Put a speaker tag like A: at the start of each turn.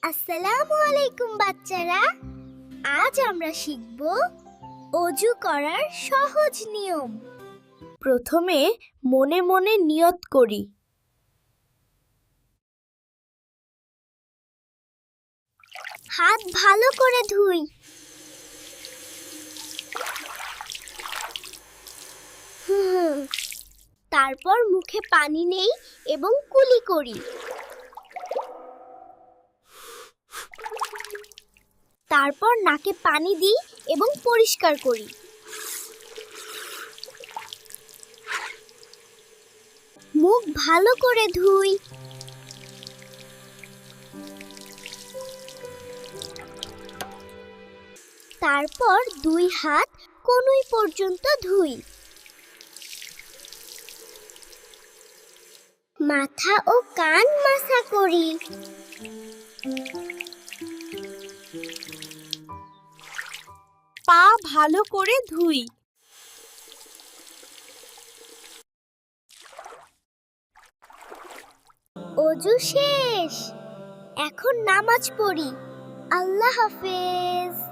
A: আসসালামু আলাইকুম বাচ্চারা। আজ আমরা শিখব অজু করার সহজ নিয়ম। প্রথমে মনে মনে নিয়ত করি। হাত ভালো করে ধুই। তারপর মুখে পানি নেই এবং কুলি করি। তারপর নাকে পানি দিই এবং পরিষ্কার করি। মুখ ভালো করে ধুই। তারপর দুই হাত কনুই পর্যন্ত ধুই। মাথা ও কান মাসা করি।
B: পা ভালো করে ধুই।
A: অজু শেষ। এখন নামাজ পড়ি। আল্লাহ হাফেজ।